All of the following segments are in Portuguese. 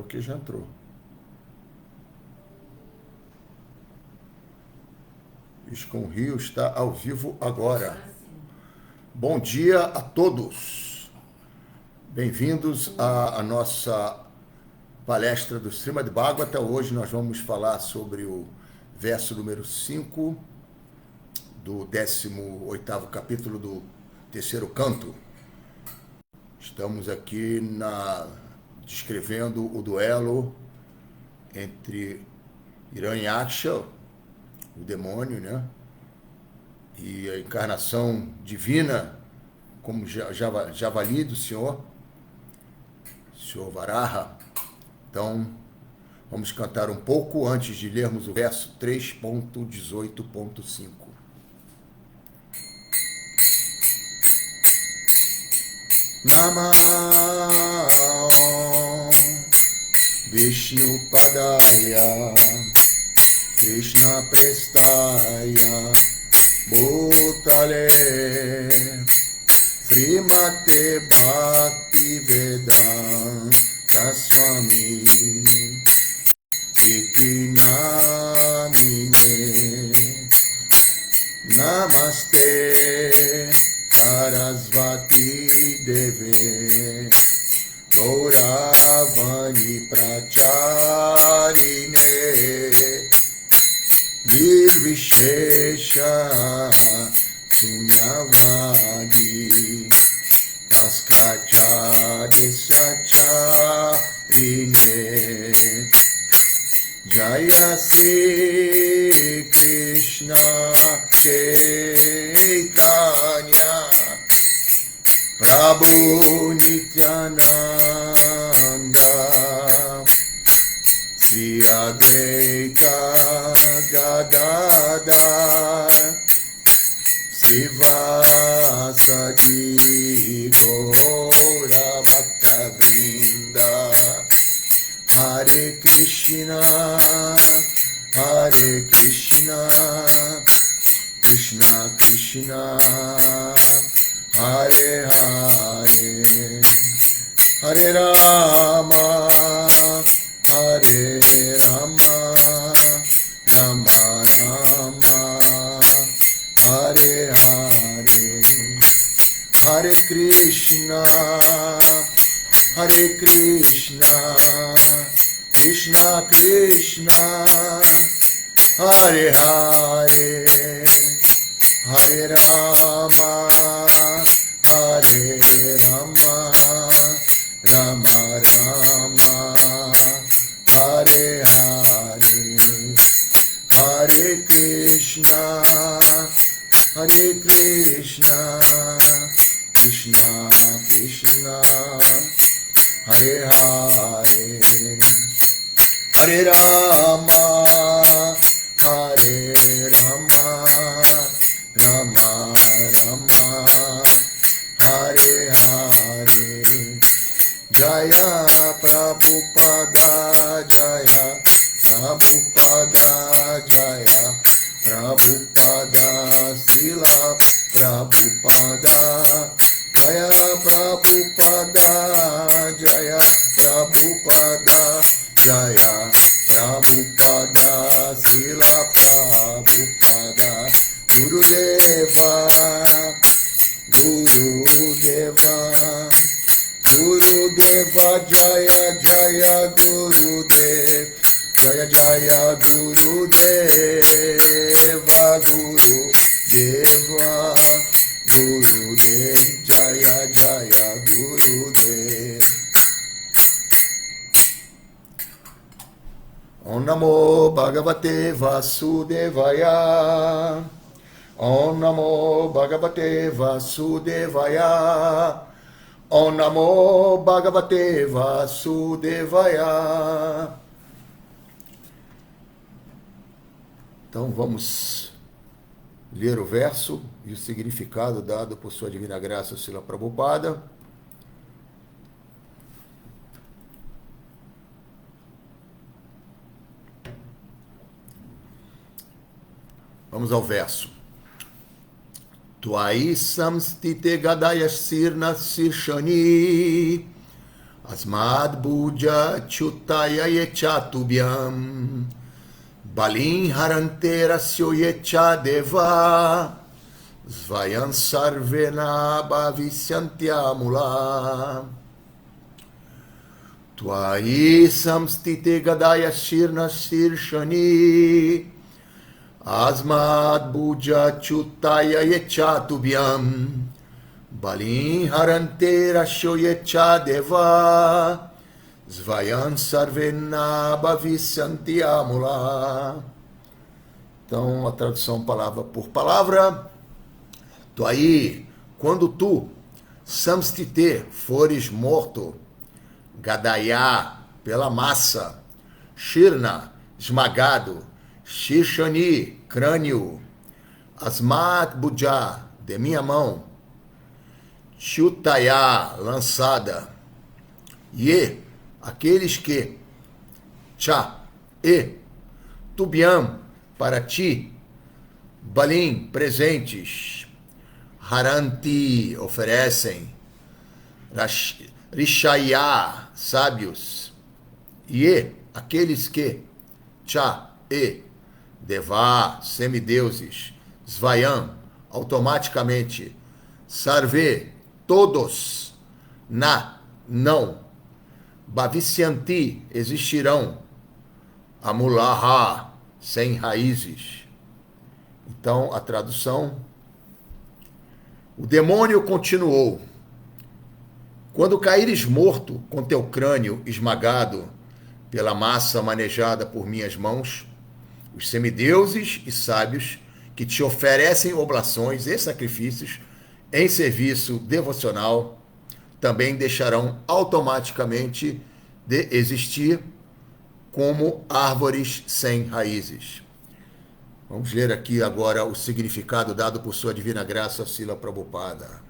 que já entrou. Iscom Rio está ao vivo agora. Bom dia a todos. Bem-vindos à nossa palestra do Srimad Bhagavata. Hoje nós vamos falar sobre o verso número 5 do 18º capítulo do terceiro canto. Estamos aqui descrevendo o duelo entre Hiranyaksha, o demônio, né? E a encarnação divina como javali do Senhor Varaha. Então, vamos cantar um pouco antes de lermos o verso 3.18.5. Namah Vishnu Padaya Krishna Prestaya Bhutale Srimate Bhakti Vedanta Swami Iti Namine Namaste Sarasvati Deve Gauravani Pracharine Nirvishesha Sunyavadi Paskachari Sacharine Jaya Sri Krishna Chaitanya Prabhu Nityananda Sri Advaita Gadadhar Srivasadi Gaura Bhaktavrinda Hare Krishna Krishna Krishna Hare Hare Hare Rama Hare Rama Rama Rama Hare Hare Hare Krishna Krishna Krishna Hare Hare Hare Rama Rama Rama Rama Hare Hare Hare Krishna Krishna Krishna Hare Hare Hare Rama Rama Rama Hare Hare Jaya Prabhupada Jaya Prabhupada Jaya Prabhupada Srila Prabhupada Jaya Prabhupada Jaya Prabhupada Jaya Prabhupada Srila Prabhupada Gurudeva Jaya Jaya Gurudev Jaya Jaya Gurudeva Gurudev Jaya Jaya Gurudev. Om Namo Bhagavate Vasudevaya. Om Namo Bhagavate Vasudevaya. Om Namo Bhagavate Vasudevaya. Então vamos ler o verso e o significado dado por sua divina graça Srila Prabhupada. Vamos ao verso. Tvai samstite gadaya sirna sirshani Asmad Buja Chutaya Yechatubhyam Balin Harantera Syoyecha Deva Svayam Sarvena Bhavisyantyamula Tvai Samstite Gadaya Shirna Shirshani Asmad Buja Chutaya Yechatubhyam Balin Harantera Shoyecha Deva Svayam Sarvena Bhavisyantyamula. Então, a tradução palavra por palavra. Tu aí, quando tu, samstite, fores morto, gadaya, pela massa, shirna, esmagado, shirshani, crânio, asmat buja, de minha mão, chutaya, lançada, ye, aqueles que, cha, e, tubiam, para ti, balim, presentes, haranti, oferecem, rishaya, sábios, ye, aqueles que, cha, e, deva, semideuses, svayam, automaticamente, sarve, todos, na, não, bhavisyanti, existirão, amulaha, sem raízes. Então, a tradução. O demônio continuou: quando caíres morto com teu crânio esmagado pela massa manejada por minhas mãos, os semideuses e sábios que te oferecem oblações e sacrifícios em serviço devocional também deixarão automaticamente de existir como árvores sem raízes. Vamos ler aqui agora o significado dado por sua divina graça, Srila Prabhupada.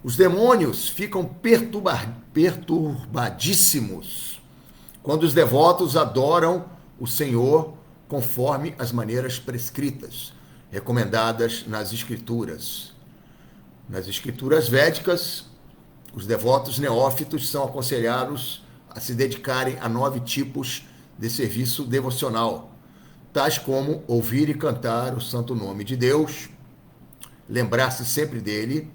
Os demônios ficam perturbadíssimos quando os devotos adoram o Senhor conforme as maneiras prescritas, recomendadas nas Escrituras. Nas Escrituras védicas, os devotos neófitos são aconselhados a se dedicarem a 9 tipos de serviço devocional, tais como ouvir e cantar o santo nome de Deus, lembrar-se sempre dele,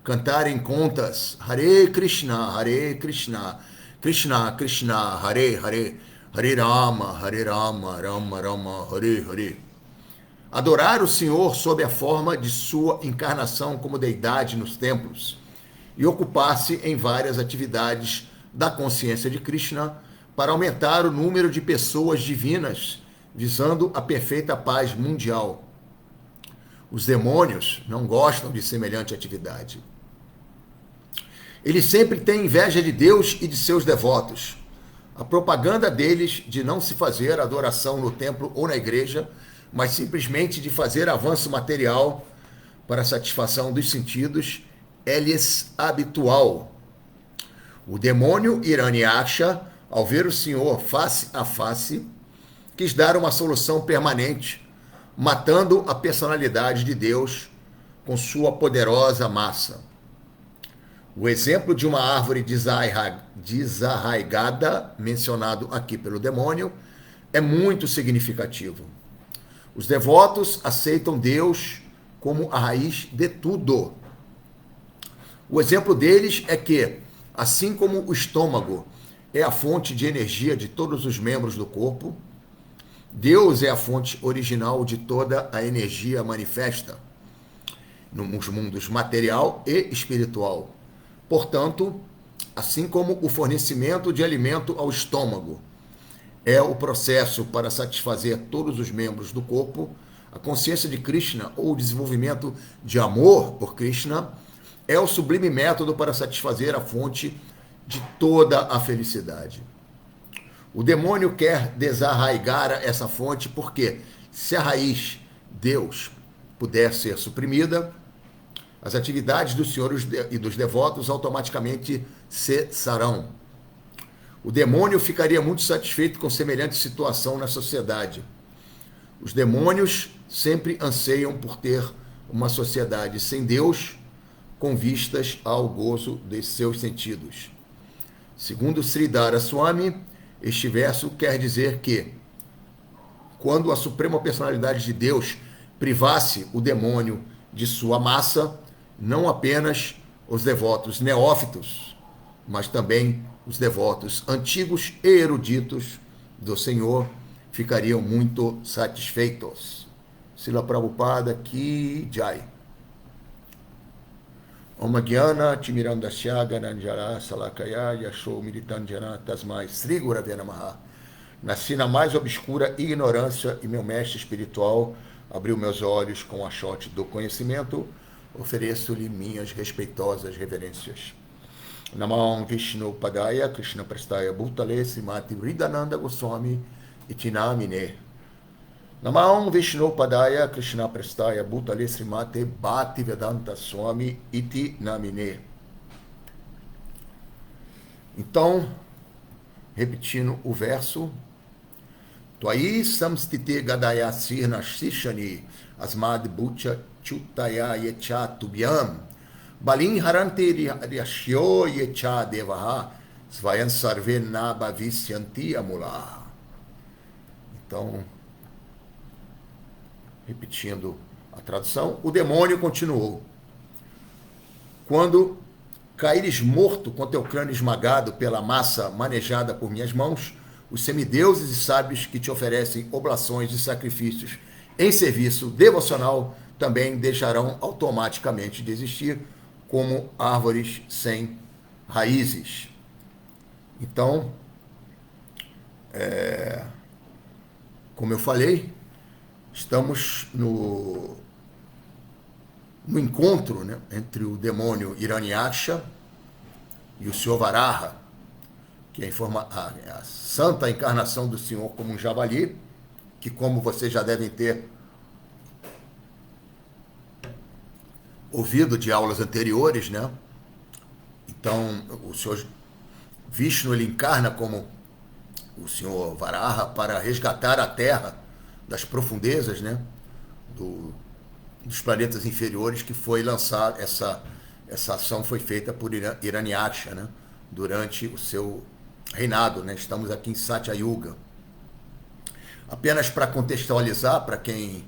cantar em contas Hare Krishna, Krishna Krishna, Hare Hare, Hare Rama, Rama Rama, Hare Hare. Adorar o Senhor sob a forma de sua encarnação como deidade nos templos e ocupar-se em várias atividades da consciência de Krishna para aumentar o número de pessoas divinas, visando a perfeita paz mundial. Os demônios não gostam de semelhante atividade. Eles sempre têm inveja de Deus e de seus devotos. A propaganda deles de não se fazer adoração no templo ou na igreja, mas simplesmente de fazer avanço material para a satisfação dos sentidos, é-lhes habitual. O demônio Hiranyaksha, ao ver o Senhor face a face, quis dar uma solução permanente, matando a personalidade de Deus com sua poderosa massa. O exemplo de uma árvore desarraigada, mencionado aqui pelo demônio, é muito significativo. Os devotos aceitam Deus como a raiz de tudo. O exemplo deles é que, assim como o estômago é a fonte de energia de todos os membros do corpo, Deus é a fonte original de toda a energia manifesta nos mundos material e espiritual. Portanto, assim como o fornecimento de alimento ao estômago é o processo para satisfazer todos os membros do corpo, a consciência de Krishna ou o desenvolvimento de amor por Krishna é o sublime método para satisfazer a fonte de toda a felicidade. O demônio quer desarraigar essa fonte porque, se a raiz, Deus, puder ser suprimida, as atividades do Senhor e dos devotos automaticamente cessarão. O demônio ficaria muito satisfeito com semelhante situação na sociedade. Os demônios sempre anseiam por ter uma sociedade sem Deus, com vistas ao gozo de seus sentidos. Segundo Sridhara Swami, este verso quer dizer que, quando a Suprema Personalidade de Deus privasse o demônio de sua massa, não apenas os devotos neófitos, mas também os devotos antigos e eruditos do Senhor ficariam muito satisfeitos. Srila Prabhupada Ki Jai. Om Gyana Timirandasya Gananjara Salakaya Yasho Militanjana Tasmai Sri Gurave Namaha. Nasci na mais obscura ignorância e meu mestre espiritual abriu meus olhos com a achote do conhecimento. Ofereço-lhe minhas respeitosas reverências. Namam Vishnu Padaya Krishna Prestaya Bhutale Srimati Vridananda Goswami Iti Namine. Namam Vishnu Padaya Krishna Prestaya Bhutale Srimati Bhaktivedanta Swami Iti Namine. Então, repetindo o verso, Twai samstite gadaya sirna shishani asmad bhucha chutaya yecha tubhyam balin harante ryashyo yecha devaha svayan sarve nabhavishyanti amula. Então, repetindo a tradução, o demônio continuou: quando caíres morto com teu crânio esmagado pela massa manejada por minhas mãos, os semideuses e sábios que te oferecem oblações e sacrifícios em serviço devocional também deixarão automaticamente de existir como árvores sem raízes. Então, como eu falei, estamos no encontro, né, entre o demônio Hiranyaksha e o Senhor Varaha, que é a santa encarnação do Senhor como um javali, que, como vocês já devem ter ouvido de aulas anteriores, né? Então, o Senhor Vishnu, ele encarna como o Senhor Varaha para resgatar a Terra das profundezas, né, dos planetas inferiores, que foi lançada, essa ação foi feita por Hiranyaksha, né, durante o seu reinado, né? Estamos aqui em Satya Yuga. Apenas para contextualizar, para quem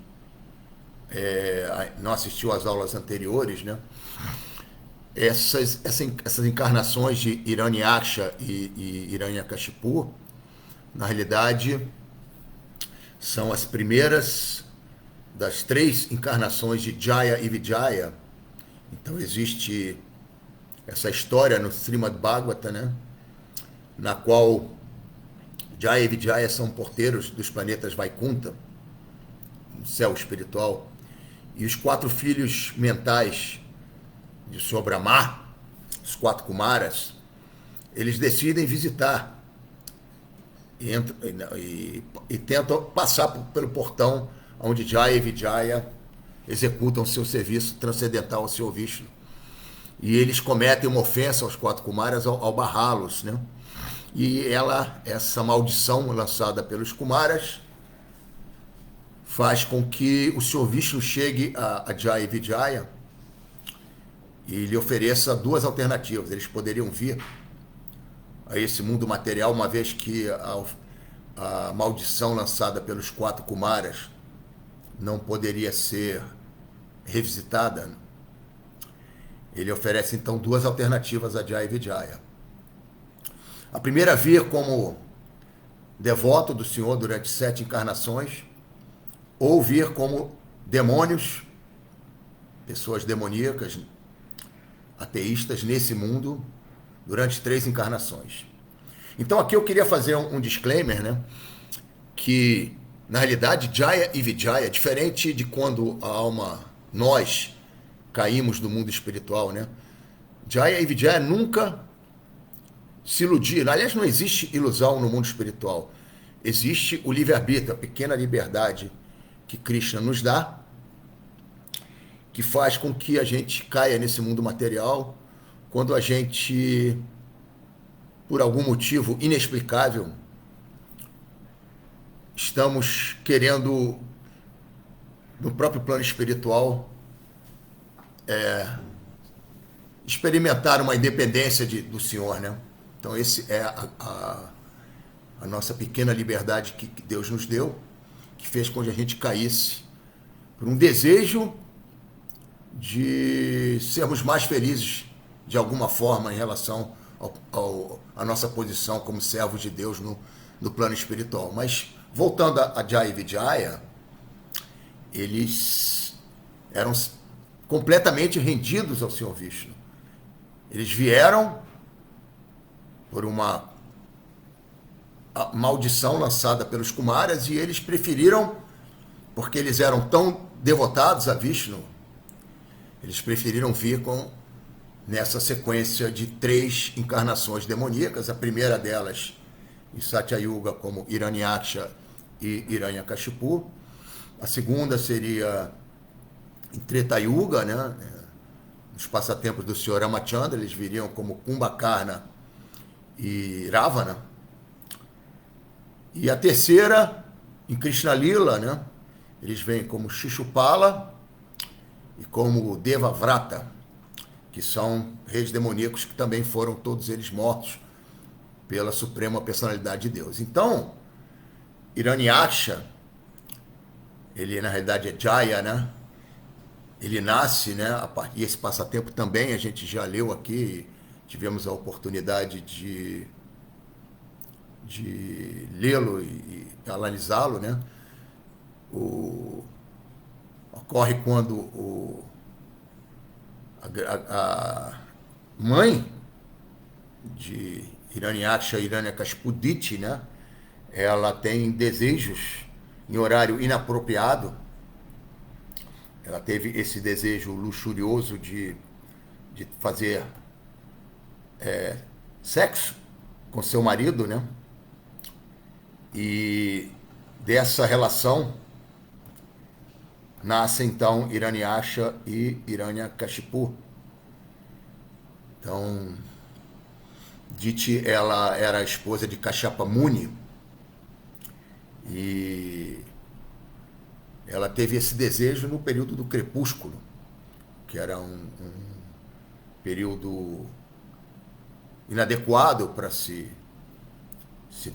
não assistiu às aulas anteriores, né, essas encarnações de Hiranyaksha e Hiranyakashipu, na realidade, são as primeiras das 3 encarnações de Jaya e Vijaya. Então existe essa história no Srimad Bhagavata, né, na qual Jaya e Vijaya são porteiros dos planetas Vaikunta, no céu espiritual, e os 4 filhos mentais de Sr. Brahma, os 4 Kumaras, eles decidem visitar e tentam passar pelo portão onde Jaya e Vijaya executam seu serviço transcendental ao Senhor Vishnu. E eles cometem uma ofensa aos 4 Kumaras ao barrá-los, né? E essa maldição lançada pelos Kumaras faz com que o Senhor Vishnu chegue a Jaya e Vijaya e lhe ofereça 2 alternativas. Eles poderiam vir a esse mundo material, uma vez que a maldição lançada pelos 4 Kumaras não poderia ser revisitada. Ele oferece então 2 alternativas a Jaya e Vijaya. A primeira, vir como devoto do Senhor durante 7 encarnações, ou vir como demônios, pessoas demoníacas, ateístas nesse mundo, durante 3 encarnações. Então aqui eu queria fazer um disclaimer, né, que na realidade Jaya e Vijaya, diferente de quando a alma, nós, caímos do mundo espiritual, né, Jaya e Vijaya nunca se iludiram. Aliás, não existe ilusão no mundo espiritual. Existe o livre-arbítrio, a pequena liberdade que Krishna nos dá, que faz com que a gente caia nesse mundo material quando a gente, por algum motivo inexplicável, estamos querendo, no próprio plano espiritual, experimentar uma independência do Senhor, né? Então, esse é a nossa pequena liberdade que Deus nos deu, que fez com que a gente caísse por um desejo de sermos mais felizes de alguma forma em relação à nossa posição como servos de Deus no plano espiritual. Mas, voltando a Jaya e Vijaya, eles eram completamente rendidos ao Senhor Vishnu. Eles vieram por uma maldição lançada pelos Kumaras e eles preferiram, porque eles eram tão devotados a Vishnu, eles preferiram vir nessa sequência de 3 encarnações demoníacas, a primeira delas em Satya Yuga como Hiranyaksha e Hiranyakashipu, a segunda seria em Treta Yuga, né? Nos passatempos do Sr. Ramachandra, eles viriam como Kumbhakarna e Ravana. E a terceira, em Krishna Lila, né? Eles vêm como Shishupala e como Devavrata, que são reis demoníacos que também foram todos eles mortos pela suprema personalidade de Deus. Então, Hiranyaksha, ele na realidade é Jaya, né? Ele nasce, né? E esse passatempo também a gente já leu aqui, tivemos a oportunidade de lê-lo e analisá-lo, né? Ocorre quando a mãe de Hiranyaksha, Hiranyakashipu, Diti, né? Ela tem desejos em horário inapropriado. Ela teve esse desejo luxurioso de fazer sexo com seu marido, né? E dessa relação nascem então Hiranyaksha e Hiranyakashipu. Então, Diti, ela era a esposa de Kashyapa Muni e ela teve esse desejo no período do crepúsculo, que era um período inadequado para se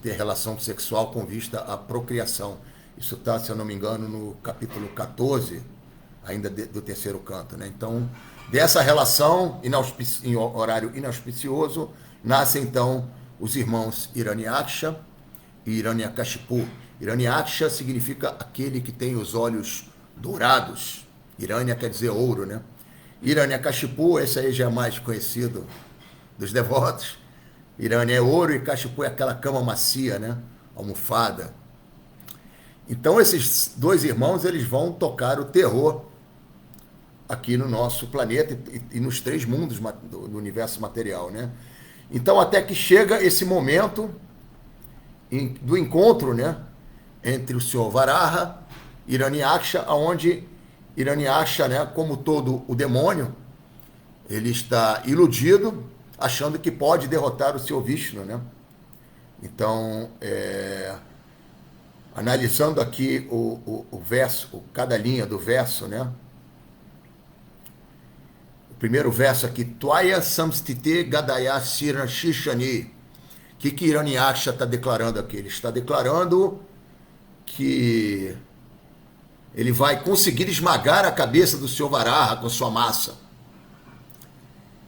ter relação sexual com vista à procriação. Isso está, se eu não me engano, no capítulo 14, ainda do terceiro canto, né? Então, dessa relação, em horário inauspicioso, nascem então os irmãos Hiranyaksha e Hiranyakashipu. Hiranyaksha significa aquele que tem os olhos dourados. Hiranya quer dizer ouro, né? Hiranyakashipu, esse aí já é mais conhecido dos devotos. Hiranya é ouro e Kashipu é aquela cama macia, né? Almofada. Então esses 2 irmãos, eles vão tocar o terror aqui no nosso planeta e nos 3 mundos do universo material, né? Então até que chega esse momento do encontro, né? Entre o Senhor Varaha e Hiranyaksha, onde Hiranyaksha, né, como todo o demônio, ele está iludido, achando que pode derrotar o Senhor Vishnu, né? Então, analisando aqui o verso, cada linha do verso, né? O primeiro verso aqui, Twaya samstite gadaya sira shishani. O que Hiranyaksha está declarando aqui? Ele está declarando que ele vai conseguir esmagar a cabeça do Senhor Varaha com sua massa.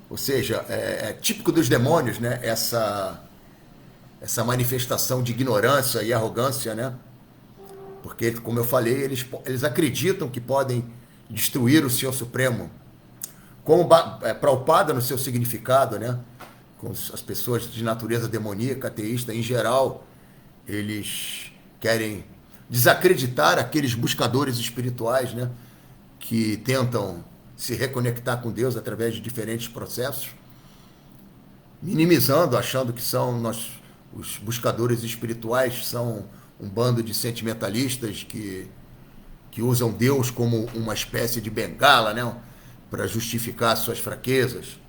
Ou seja, é típico dos demônios, né? Essa manifestação de ignorância e arrogância, né? Porque, como eu falei, eles acreditam que podem destruir o Senhor Supremo. Como Prabhupada no seu significado, né? Com as pessoas de natureza demoníaca, ateísta, em geral, eles querem desacreditar aqueles buscadores espirituais, né? Que tentam se reconectar com Deus através de diferentes processos, minimizando, achando que os buscadores espirituais são um bando de sentimentalistas que usam Deus como uma espécie de bengala, né, para justificar suas fraquezas.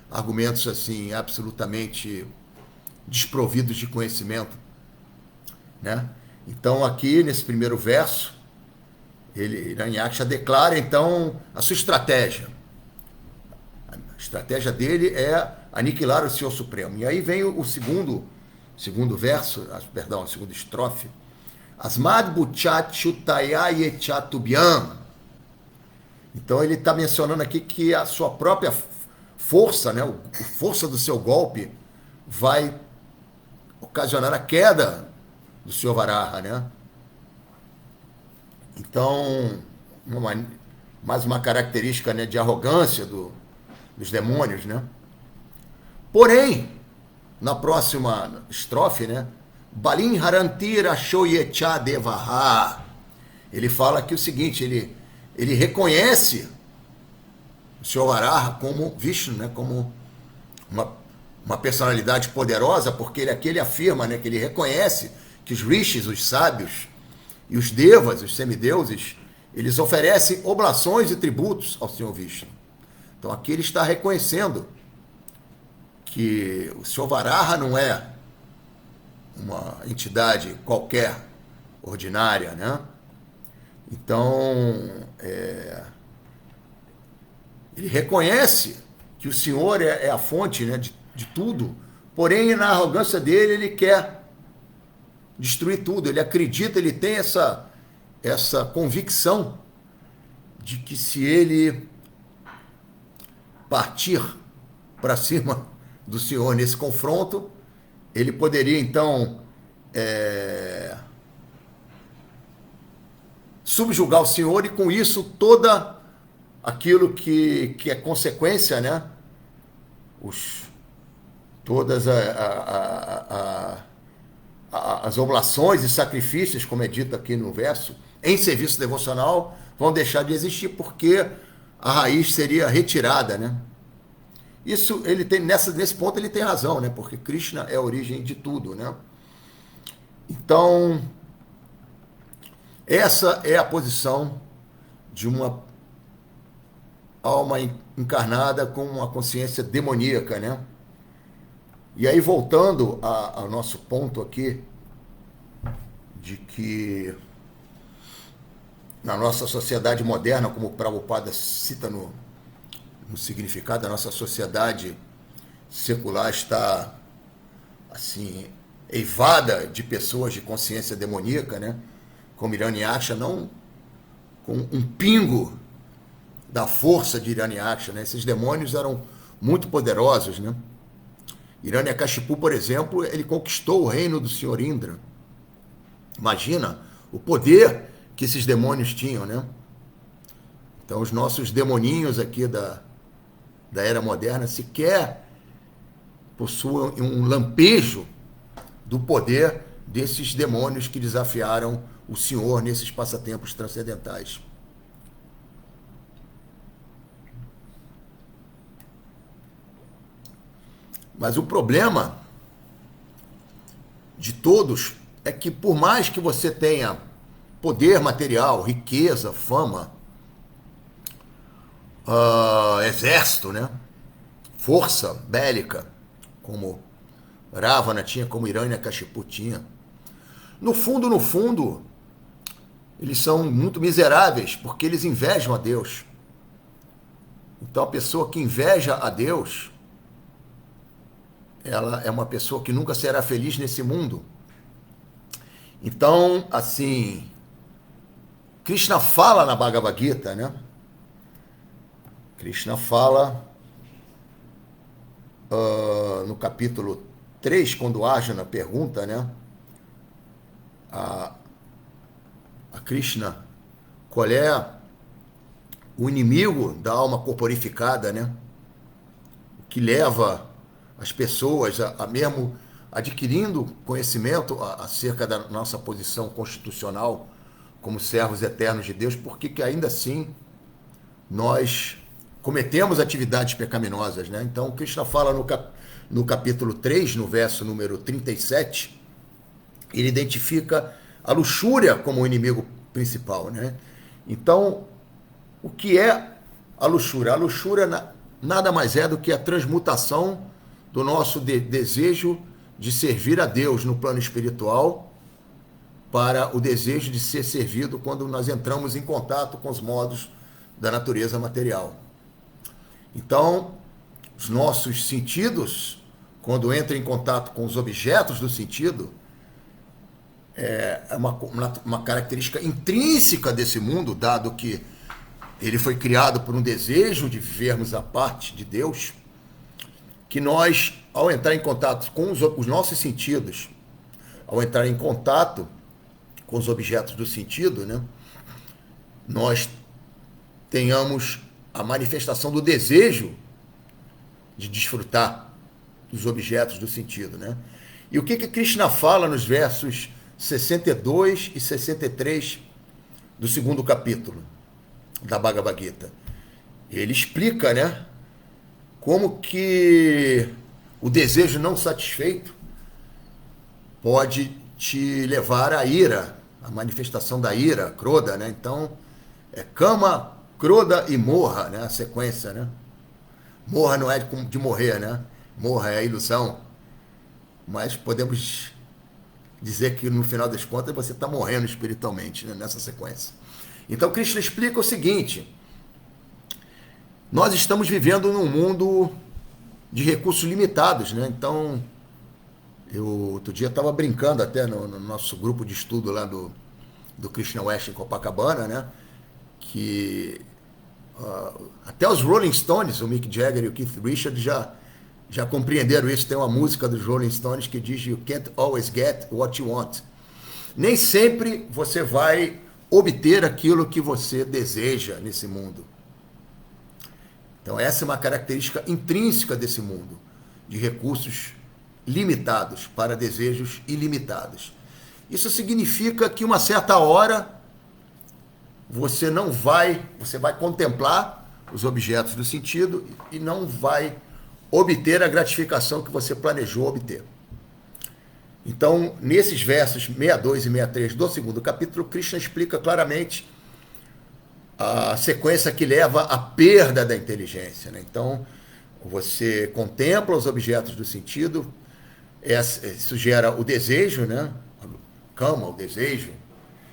Argumentos assim absolutamente desprovidos de conhecimento, né? Então aqui nesse primeiro verso, Hiranyaksha declara então a sua estratégia. A estratégia dele é aniquilar o Senhor Supremo. E aí vem o segundo verso, perdão, a segunda estrofe. Asmad buchat chutaya yechatubian. Então ele está mencionando aqui que a sua própria força, né, a força do seu golpe vai ocasionar a queda do Senhor Varaha, né? Então, mais uma característica, né, de arrogância dos demônios, né? Porém, na próxima estrofe, né, Balin Harantira Shoyecha Devaha, ele fala aqui o seguinte, ele reconhece o Senhor Varaha como Vishnu, né, como uma personalidade poderosa, porque ele afirma, né, que ele reconhece que os rishis, os sábios, e os devas, os semideuses, eles oferecem oblações e tributos ao Senhor Vishnu. Então aqui ele está reconhecendo que o Senhor Varaha não é uma entidade qualquer, ordinária, né? Então, ele reconhece que o Senhor é a fonte, né, de tudo, porém, na arrogância dele, ele quer destruir tudo. Ele acredita, ele tem essa convicção de que se ele partir para cima do Senhor nesse confronto, ele poderia, então, subjugar o Senhor, e com isso toda aquilo que é consequência, né? Todas as oblações e sacrifícios, como é dito aqui no verso, em serviço devocional, vão deixar de existir, porque a raiz seria retirada, né? Isso, ele tem, nesse ponto ele tem razão, né? Porque Krishna é a origem de tudo, né? Então, essa é a posição de uma alma encarnada com uma consciência demoníaca, né? E aí, voltando ao nosso ponto aqui, de que na nossa sociedade moderna, como o Prabhupada cita no significado, a nossa sociedade secular está, assim, eivada de pessoas de consciência demoníaca, né? Como Hiranyaksha, não com um pingo da força de Hiranyaksha, né? Esses demônios eram muito poderosos, né? Hiranyakashipu, por exemplo, ele conquistou o reino do Senhor Indra. Imagina o poder que esses demônios tinham, né? Então, os nossos demoninhos aqui da era moderna sequer possuem um lampejo do poder desses demônios que desafiaram o Senhor nesses passatempos transcendentais. Mas o problema de todos é que, por mais que você tenha poder material, riqueza, fama, exército, né? Força bélica, como Ravana tinha, como Hiranyakashipu tinha, no fundo, eles são muito miseráveis, porque eles invejam a Deus. Então, a pessoa que inveja a Deus, ela é uma pessoa que nunca será feliz nesse mundo. Então, assim, Krishna fala na Bhagavad Gita, né? Krishna fala no capítulo 3, quando Arjuna pergunta, né, a Krishna qual é o inimigo da alma corporificada, né? Que leva as pessoas a mesmo adquirindo conhecimento acerca da nossa posição constitucional como servos eternos de Deus, porque que ainda assim nós cometemos atividades pecaminosas, né? Então, Krishna fala no capítulo 3, no verso número 37, ele identifica a luxúria como o inimigo principal, né? Então, o que é a luxúria? A luxúria nada mais é do que a transmutação do nosso desejo de servir a Deus no plano espiritual para o desejo de ser servido quando nós entramos em contato com os modos da natureza material. Então, os nossos sentidos, quando entra em contato com os objetos do sentido, é uma característica intrínseca desse mundo, dado que ele foi criado por um desejo de vivermos a parte de Deus, que nós, ao entrar em contato com os nossos sentidos, ao entrar em contato com os objetos do sentido, né, nós tenhamos a manifestação do desejo de desfrutar dos objetos do sentido, né? E o que Krishna fala nos versos 62 e 63 do segundo capítulo da Bhagavad Gita? Ele explica, né, como que o desejo não satisfeito pode te levar à ira, a manifestação da ira, Krodha, né? Então, é Kama, Krodha e Moha, né? A sequência, né? Moha não é de morrer, né? Moha é a ilusão. Mas podemos dizer que no final das contas você está morrendo espiritualmente, né? Nessa sequência. Então, Krishna explica o seguinte: nós estamos vivendo num mundo de recursos limitados, né? Então, eu outro dia estava brincando até no nosso grupo de estudo lá do Krishna West em Copacabana, né? Que até os Rolling Stones, o Mick Jagger e o Keith Richards já compreenderam isso. Tem uma música dos Rolling Stones que diz: You can't always get what you want. Nem sempre você vai obter aquilo que você deseja nesse mundo. Então essa é uma característica intrínseca desse mundo, de recursos limitados para desejos ilimitados. Isso significa que uma certa hora você vai contemplar os objetos do sentido e não vai obter a gratificação que você planejou obter. Então, nesses versos 62 e 63 do segundo capítulo, Krishna explica claramente a sequência que leva à perda da inteligência, né? Então, você contempla os objetos do sentido, isso gera o desejo, né? Kama, o desejo,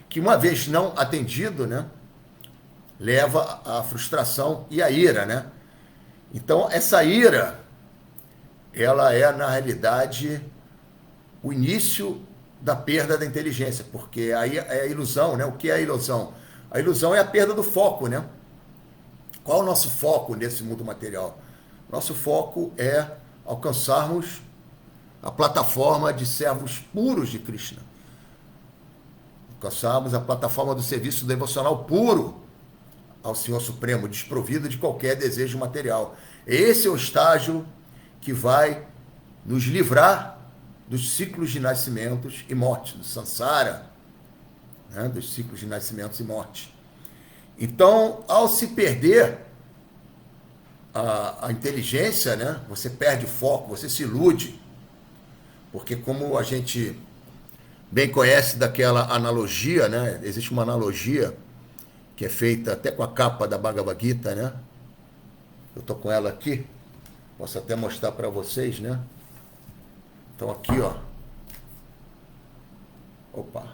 que uma vez não atendido, né, leva à frustração e à ira, né? Então, essa ira, ela é, na realidade, o início da perda da inteligência, porque aí é a ilusão, né? O que é a ilusão? A ilusão é a perda do foco, né? Qual é o nosso foco nesse mundo material? Nosso foco é alcançarmos a plataforma de servos puros de Krishna. Alcançarmos a plataforma do serviço devocional puro ao Senhor Supremo, desprovido de qualquer desejo material. Esse é o estágio que vai nos livrar dos ciclos de nascimentos e morte, do samsara, né, dos ciclos de nascimentos e morte. Então, ao se perder a inteligência, né, você perde o foco, você se ilude, porque como a gente bem conhece daquela analogia, né, existe uma analogia que é feita até com a capa da Bhagavad Gita, né? Eu estou com ela aqui, posso até mostrar para vocês, né? Então aqui, ó. Opa.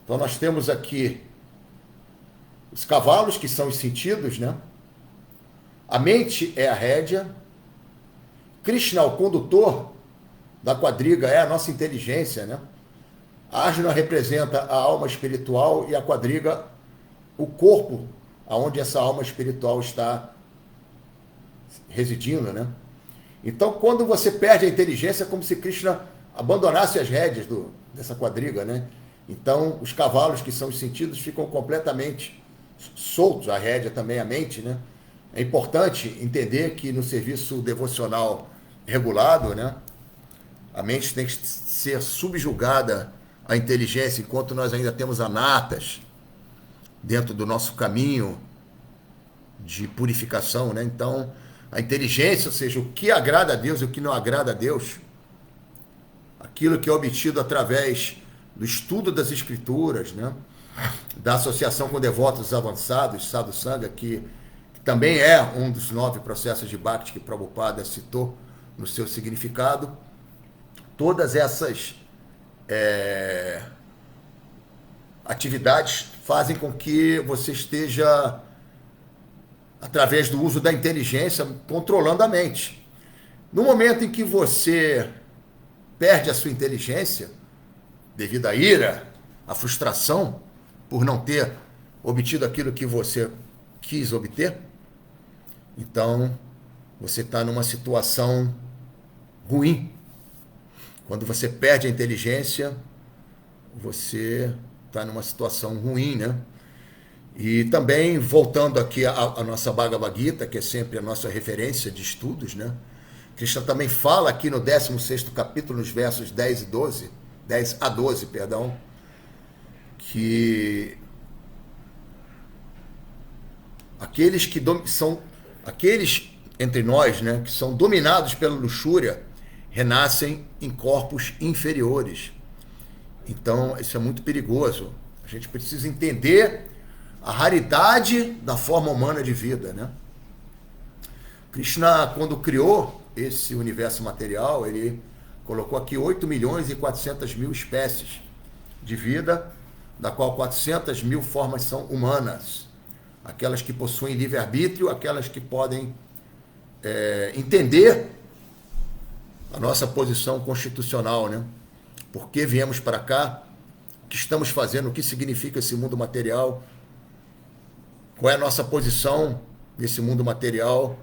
Então nós temos aqui os cavalos, que são os sentidos, né? A mente é a rédea. Krishna, o condutor da quadriga, é a nossa inteligência, né? A Arjuna representa a alma espiritual e a quadriga o corpo aonde essa alma espiritual está residindo, né? Então, quando você perde a inteligência, é como se Krishna abandonasse as rédeas dessa quadriga, né? Então, os cavalos, que são os sentidos, ficam completamente soltos, a rédea também, a mente, né? É importante entender que no serviço devocional regulado, né, a mente tem que ser subjugada à inteligência, enquanto nós ainda temos anatas dentro do nosso caminho de purificação, né? Então, a inteligência, ou seja, o que agrada a Deus e o que não agrada a Deus, aquilo que é obtido através do estudo das Escrituras, né? Da associação com devotos avançados, Sadhu Sangha, que também é um dos 9 processos de Bhakti que Prabhupada citou no seu significado. Todas essas atividades fazem com que você esteja através do uso da inteligência, controlando a mente. No momento em que você perde a sua inteligência, devido à ira, à frustração, por não ter obtido aquilo que você quis obter, então você está numa situação ruim. Quando você perde a inteligência, você está numa situação ruim, né? E também, voltando aqui à nossa Bhagavad Gita, que é sempre a nossa referência de estudos, né? Krishna também fala aqui no 16º capítulo, nos versos 10 e 12, 10 a 12, perdão, que aqueles que são aqueles entre nós, né, que são dominados pela luxúria, renascem em corpos inferiores. Então, isso é muito perigoso. A gente precisa entender a raridade da forma humana de vida, né? Krishna, quando criou esse universo material, ele colocou aqui 8 milhões e 400 mil espécies de vida, da qual 400 mil formas são humanas. Aquelas que possuem livre-arbítrio, aquelas que podem entender a nossa posição constitucional, né? Por que viemos para cá? O que estamos fazendo? O que significa esse mundo material? Qual é a nossa posição nesse mundo material?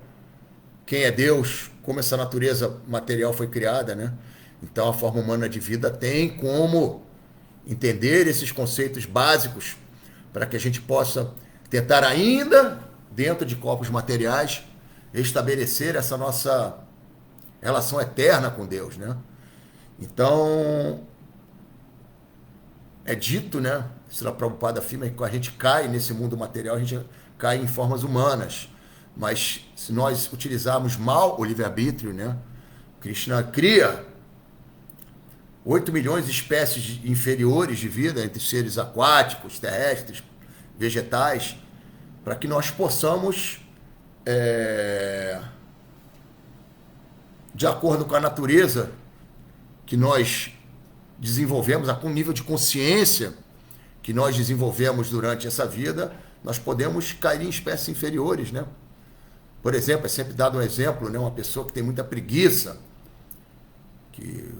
Quem é Deus? Como essa natureza material foi criada, né? Então, a forma humana de vida tem como entender esses conceitos básicos para que a gente possa tentar ainda, dentro de corpos materiais, estabelecer essa nossa relação eterna com Deus, né? Então, é dito, né? Srila Prabhupada afirma que quando a gente cai nesse mundo material, a gente cai em formas humanas. Mas se nós utilizarmos mal o livre-arbítrio, né? Krishna cria 8 milhões de espécies inferiores de vida, entre seres aquáticos, terrestres, vegetais, para que nós possamos, de acordo com a natureza que nós desenvolvemos, com o nível de consciência que nós desenvolvemos durante essa vida, nós podemos cair em espécies inferiores, né? Por exemplo, é sempre dado um exemplo, né? Uma pessoa que tem muita preguiça, que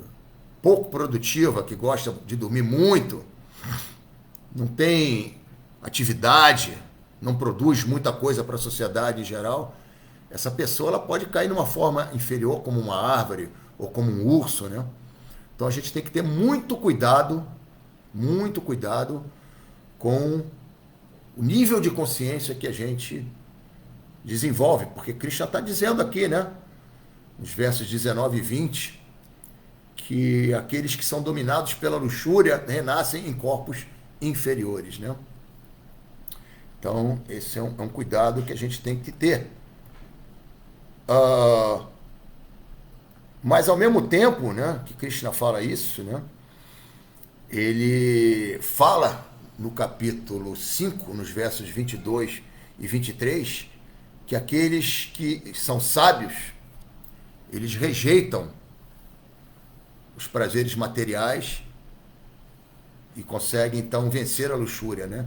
pouco produtiva, que gosta de dormir muito, não tem atividade, não produz muita coisa para a sociedade em geral, essa pessoa ela pode cair numa forma inferior, como uma árvore ou como um urso, né? Então a gente tem que ter muito cuidado com o nível de consciência que a gente desenvolve, porque Krishna está dizendo aqui, né, nos versos 19 e 20, que aqueles que são dominados pela luxúria renascem em corpos inferiores, né? Então, esse é um cuidado que a gente tem que ter. Mas, ao mesmo tempo, né, que Krishna fala isso, né, ele fala no capítulo 5, nos versos 22 e 23, que aqueles que são sábios, eles rejeitam os prazeres materiais e conseguem, então, vencer a luxúria, né?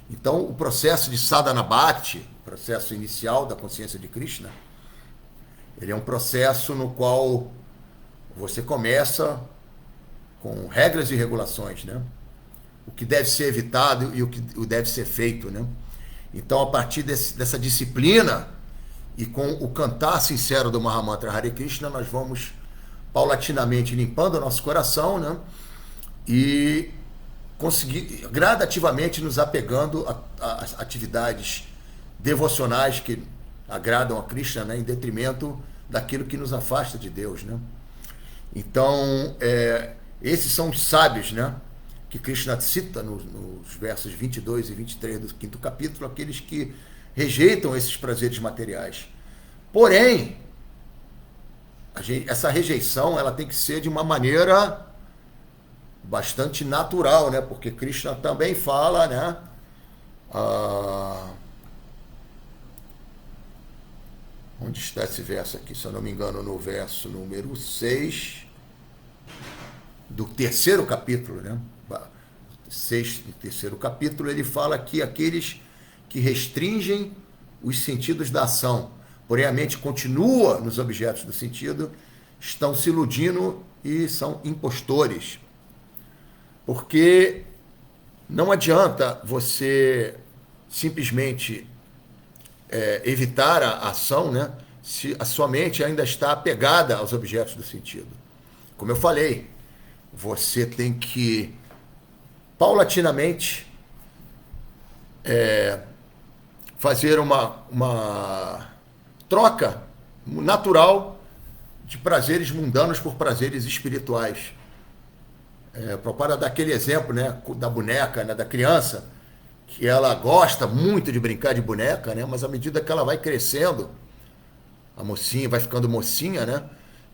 Então, o processo de sadhana bhakti, o processo inicial da consciência de Krishna, ele é um processo no qual você começa com regras e regulações, né? O que deve ser evitado e o que deve ser feito, né? Então, a partir dessa disciplina e com o cantar sincero do Mahamantra Hare Krishna, nós vamos paulatinamente limpando o nosso coração, né? E conseguir gradativamente nos apegando às atividades devocionais que agradam a Krishna, né? Em detrimento daquilo que nos afasta de Deus, né? Então, esses são os sábios, né? Que Krishna cita nos versos 22 e 23 do 5º capítulo, aqueles que rejeitam esses prazeres materiais. Porém, essa rejeição ela tem que ser de uma maneira bastante natural, né? Porque Krishna também fala, né? Onde está esse verso aqui? Se eu não me engano, no verso número 6 do 3º capítulo, né? 6 do 3º capítulo, ele fala que aqueles que restringem os sentidos da ação, porém a mente continua nos objetos do sentido, estão se iludindo e são impostores. Porque não adianta você simplesmente evitar a ação, né, se a sua mente ainda está apegada aos objetos do sentido. Como eu falei, você tem que paulatinamente fazer uma troca natural de prazeres mundanos por prazeres espirituais. Para dar aquele exemplo, né, da boneca, né, da criança, que ela gosta muito de brincar de boneca, né, mas à medida que ela vai crescendo, a mocinha vai ficando mocinha, né?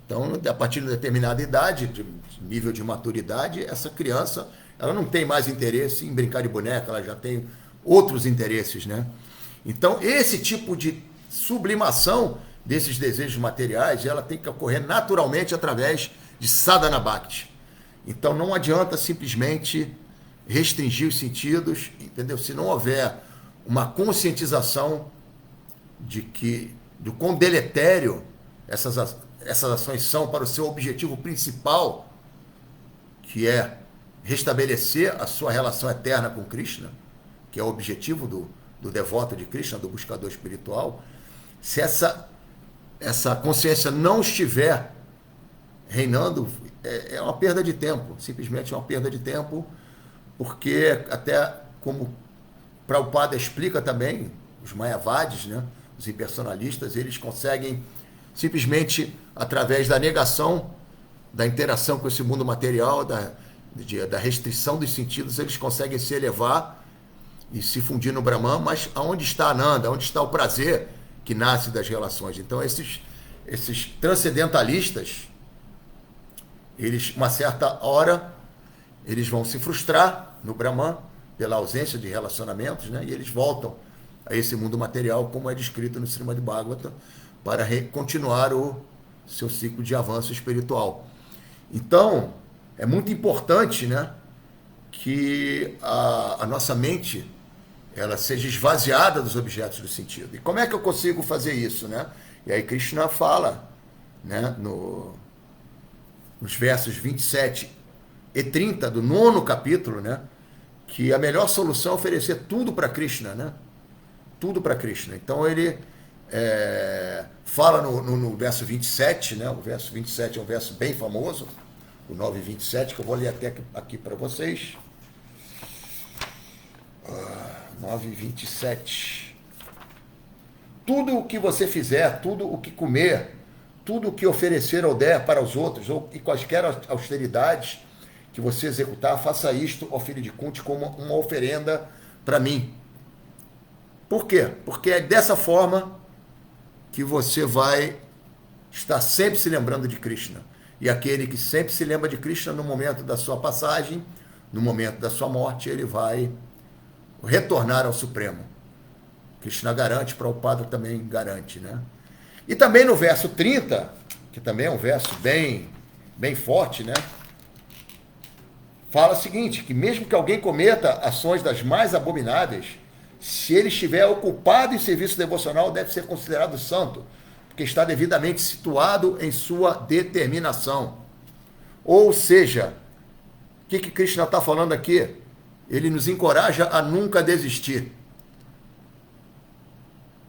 Então, a partir de uma determinada idade, de nível de maturidade, essa criança, ela não tem mais interesse em brincar de boneca, ela já tem outros interesses, né? Então, esse tipo de sublimação desses desejos materiais, ela tem que ocorrer naturalmente através de sadhana bhakti. Então, não adianta simplesmente restringir os sentidos, entendeu? Se não houver uma conscientização do quão deletério essas ações são para o seu objetivo principal, que é restabelecer a sua relação eterna com Krishna, que é o objetivo do devoto de Krishna, do buscador espiritual. Se essa consciência não estiver reinando, é uma perda de tempo, simplesmente é uma perda de tempo, porque até como Prabhupada explica também, os Mayavadis, né, os impersonalistas, eles conseguem simplesmente, através da negação da interação com esse mundo material, da restrição dos sentidos, eles conseguem se elevar e se fundir no Brahman, mas aonde está Ananda, onde está o prazer que nasce das relações? Então, esses transcendentalistas, eles, uma certa hora, eles vão se frustrar no Brahman pela ausência de relacionamentos, né? E eles voltam a esse mundo material, como é descrito no Srimad Bhagavatam, para continuar o seu ciclo de avanço espiritual. Então, é muito importante, né, que a nossa mente ela seja esvaziada dos objetos do sentido. E como é que eu consigo fazer isso, né? E aí Krishna fala, né, nos versos 27 e 30 do 9º capítulo, né, que a melhor solução é oferecer tudo para Krishna, né? Tudo para Krishna. Então ele fala no verso 27, né? O verso 27 é um verso bem famoso, o 9:27, que eu vou ler até aqui para vocês. 9:27. Tudo o que você fizer, tudo o que comer, tudo o que oferecer ou der para os outros, e quaisquer austeridades que você executar, faça isto, ó filho de Kunti, como uma oferenda para mim. Por quê? Porque é dessa forma que você vai estar sempre se lembrando de Krishna. E aquele que sempre se lembra de Krishna no momento da sua passagem, no momento da sua morte, ele vai retornar ao Supremo. Krishna garante, Prabhupada também garante, né? E também no verso 30, que também é um verso bem forte, né? Fala o seguinte, que mesmo que alguém cometa ações das mais abomináveis, se ele estiver ocupado em serviço devocional, deve ser considerado santo, porque está devidamente situado em sua determinação. Ou seja, o que Krishna está falando aqui? Ele nos encoraja a nunca desistir.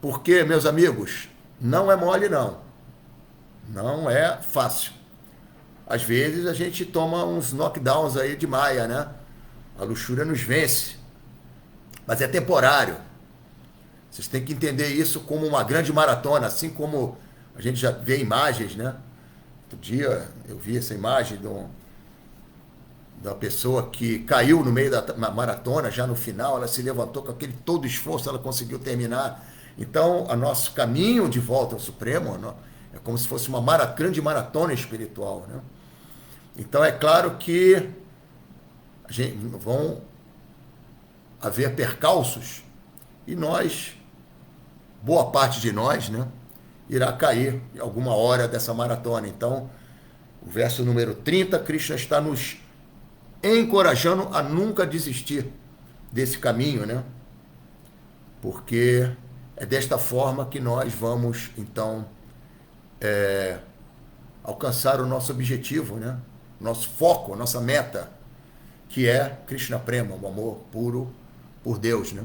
Porque, meus amigos, não é mole não. Não é fácil. Às vezes a gente toma uns knockdowns aí de maia, né? A luxúria nos vence. Mas é temporário. Vocês têm que entender isso como uma grande maratona, assim como a gente já vê imagens, né? Outro dia eu vi essa imagem da pessoa que caiu no meio da maratona, já no final, ela se levantou com aquele todo esforço, ela conseguiu terminar. Então, o nosso caminho de volta ao Supremo é como se fosse uma grande maratona espiritual, né? Então, é claro que vão haver percalços e boa parte de nós, né, irá cair em alguma hora dessa maratona. Então, o verso número 30, Krishna está nos encorajando a nunca desistir desse caminho, né? Porque É desta forma que nós vamos, então, alcançar o nosso objetivo, né? Nosso foco, nossa meta, que é Krishna Prema, o amor puro por Deus, né?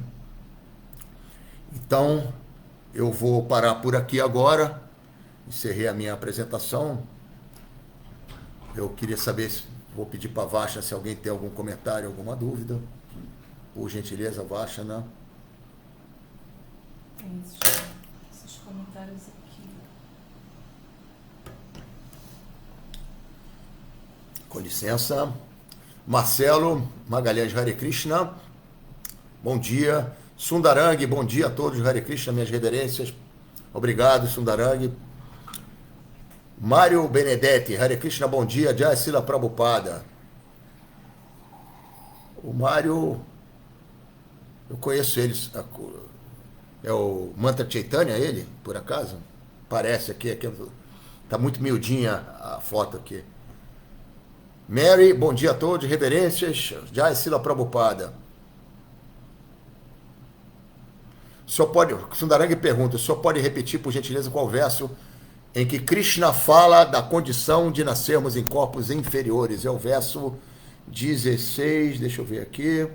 Então, eu vou parar por aqui agora. Encerrei a minha apresentação. Eu queria saber, vou pedir para a Vasha se alguém tem algum comentário, alguma dúvida. Por gentileza, Vasha, né? Tem esses comentários aqui. Com licença. Marcelo Magalhães, Hare Krishna. Bom dia. Sundarang, bom dia a todos. Hare Krishna, minhas reverências. Obrigado, Sundarang. Mário Benedetti, Hare Krishna, bom dia. Jai Sila Prabhupada. O Mário, eu conheço ele. É o Mantra Chaitanya, ele, por acaso? Parece aqui. Tá muito miudinha a foto aqui. Mary, bom dia a todos, reverências. Jai Sila Prabhupada. Sundarang pergunta, o senhor pode repetir, por gentileza, qual verso em que Krishna fala da condição de nascermos em corpos inferiores? É o verso 16, deixa eu ver aqui.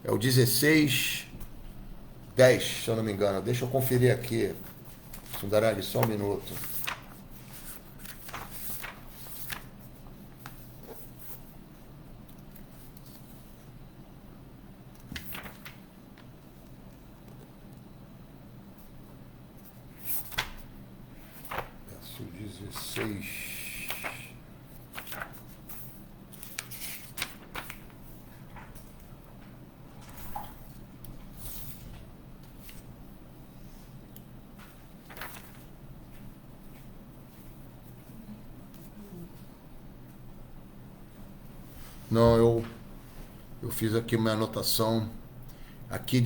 É o 16, 10, se eu não me engano. Deixa eu conferir aqui. Sundarang, só um minuto. Verso 16. Não, eu fiz aqui uma anotação. Aqui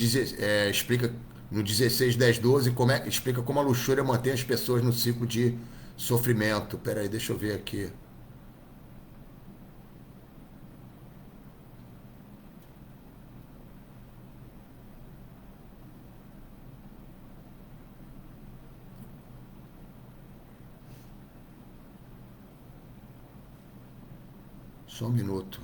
explica no 16, 10, 12, explica como a luxúria mantém as pessoas no ciclo de sofrimento. Peraí, deixa eu ver aqui. Só um minuto.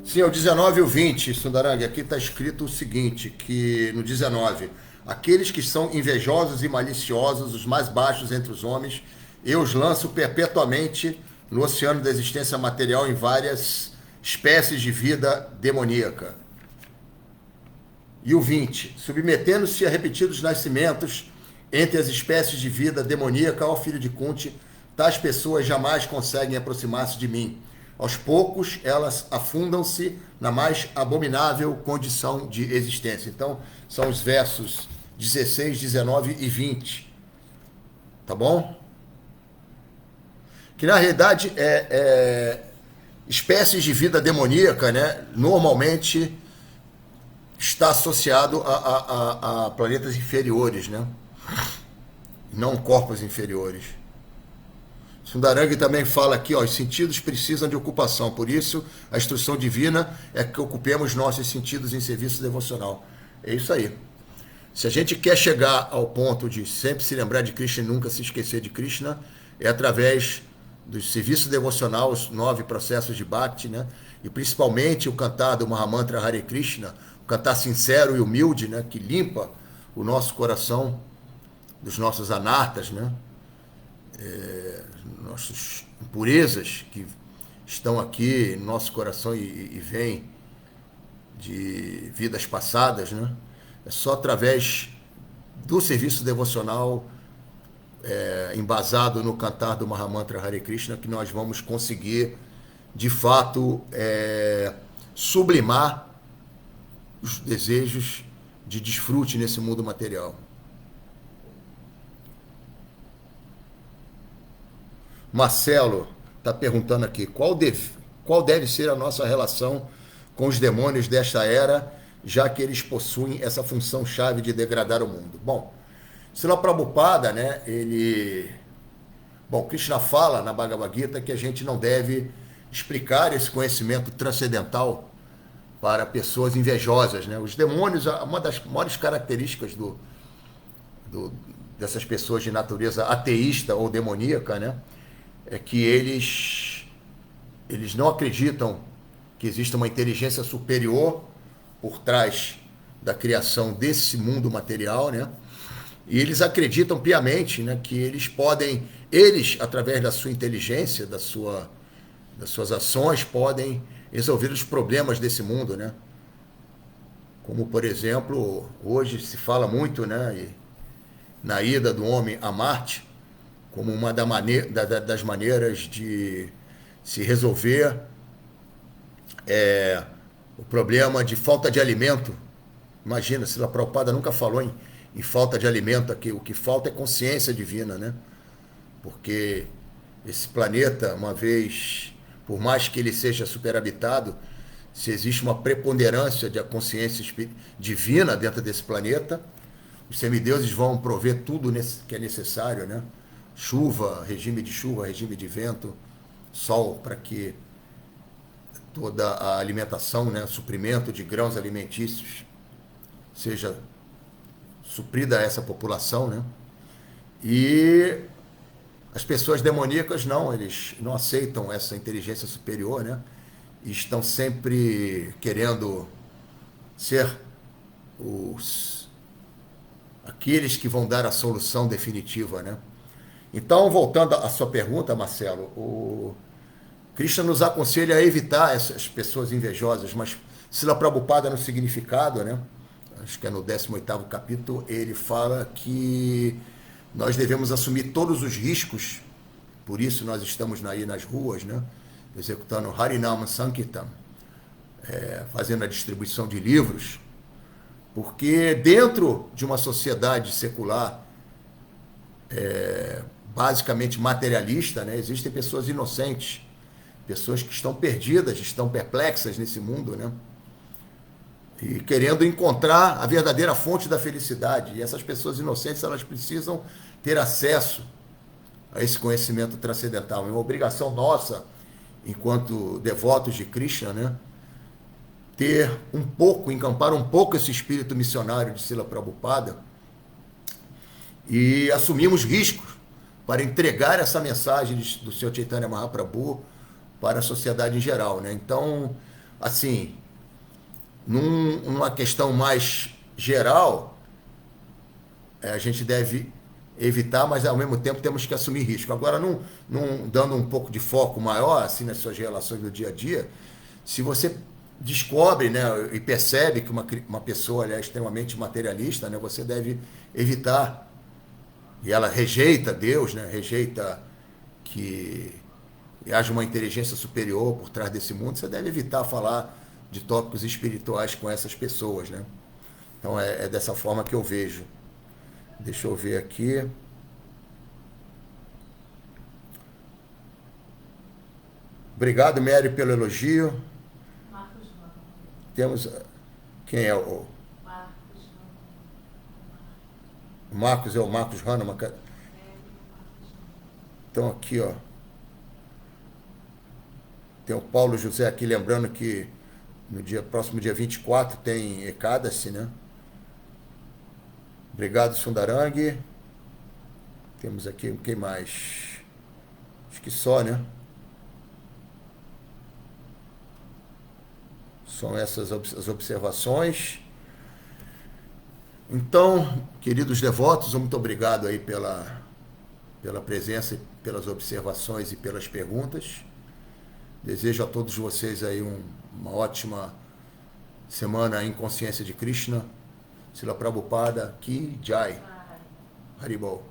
Sim, é o 19 e o 20, Sundarang. Aqui está escrito o seguinte, que no 19, aqueles que são invejosos e maliciosos, os mais baixos entre os homens, eu os lanço perpetuamente no oceano da existência material em várias espécies de vida demoníaca. E o 20, submetendo-se a repetidos nascimentos entre as espécies de vida demoníaca, ó filho de Kunti, tais pessoas jamais conseguem aproximar-se de mim. Aos poucos, elas afundam-se na mais abominável condição de existência. Então, são os versos 16, 19 e 20. Tá bom? Que, na realidade, espécies de vida demoníaca, né, normalmente está associado a planetas inferiores, né? Não corpos inferiores. Sundarang também fala aqui, ó, os sentidos precisam de ocupação, por isso a instrução divina é que ocupemos nossos sentidos em serviço devocional. É isso aí. Se a gente quer chegar ao ponto de sempre se lembrar de Krishna e nunca se esquecer de Krishna, é através do serviço devocional, os 9 processos de Bhakti, né? E principalmente o cantar do Mahamantra Hare Krishna, o cantar sincero e humilde, né? Que limpa o nosso coração dos nossos anartas, né? Nossas impurezas que estão aqui no nosso coração e vêm de vidas passadas, né? É só através do serviço devocional embasado no cantar do Mahamantra Hare Krishna que nós vamos conseguir, de fato, sublimar os desejos de desfrute nesse mundo material. Marcelo está perguntando aqui, qual deve ser a nossa relação com os demônios desta era, já que eles possuem essa função-chave de degradar o mundo? Bom, Srila Prabhupada, né, Bom, Krishna fala na Bhagavad Gita que a gente não deve explicar esse conhecimento transcendental para pessoas invejosas, né? Os demônios, uma das maiores características dessas pessoas de natureza ateísta ou demoníaca, né, é que eles não acreditam que exista uma inteligência superior por trás da criação desse mundo material, né? E eles acreditam piamente, né, que eles, através da sua inteligência, das suas ações, podem resolver os problemas desse mundo, né? Como, por exemplo, hoje se fala muito, né, na ida do homem a Marte, como uma das maneiras de se resolver o problema de falta de alimento. Imagina, Srila Prabhupada nunca falou em falta de alimento aqui. O que falta é consciência divina, né? Porque esse planeta, uma vez, por mais que ele seja superhabitado, se existe uma preponderância da consciência divina dentro desse planeta, os semideuses vão prover tudo que é necessário, né? Chuva, regime de vento, sol, para que toda a alimentação, né, suprimento de grãos alimentícios seja suprida a essa população, né? E as pessoas demoníacas não, eles não aceitam essa inteligência superior, né? E estão sempre querendo ser aqueles que vão dar a solução definitiva, né? Então, voltando à sua pergunta, Marcelo, o Krishna nos aconselha a evitar essas pessoas invejosas, mas Srila Prabhupada no significado, né? Acho que é no 18º capítulo, ele fala que nós devemos assumir todos os riscos, por isso nós estamos aí nas ruas, né? Executando Harinama Sankirtan, fazendo a distribuição de livros, porque dentro de uma sociedade secular, basicamente materialista, né, existem pessoas inocentes, pessoas que estão perdidas, estão perplexas nesse mundo, né? E querendo encontrar a verdadeira fonte da felicidade. E essas pessoas inocentes, elas precisam ter acesso a esse conhecimento transcendental. É uma obrigação nossa, enquanto devotos de Krishna, né, encampar um pouco esse espírito missionário de Srila Prabhupada e assumirmos riscos para entregar essa mensagem do Sr. Chaitanya Mahaprabhu para a sociedade em geral, né? Então, assim, numa questão mais geral, a gente deve evitar, mas ao mesmo tempo temos que assumir risco. Agora, dando um pouco de foco maior assim nas suas relações do dia a dia, se você descobre, né, e percebe que uma pessoa é extremamente materialista, né, você deve evitar. E ela rejeita Deus, né, rejeita que haja uma inteligência superior por trás desse mundo, você deve evitar falar de tópicos espirituais com essas pessoas, né? Então é dessa forma que eu vejo. Deixa eu ver aqui. Obrigado, Mary, pelo elogio. Marcos Ramos. Temos... Quem é o... Marcos Ramos. Marcos é o Marcos Hahnemann. Então aqui, ó. Tem o Paulo José aqui, lembrando que no próximo dia 24 tem Ekadasi, né? Obrigado, Sundarang. Temos aqui, quem mais? Acho que só, né? São essas as observações. Então, queridos devotos, muito obrigado aí pela presença, pelas observações e pelas perguntas. Desejo a todos vocês aí uma ótima semana em consciência de Krishna. Srila Prabhupada Ki Jai. Haribol.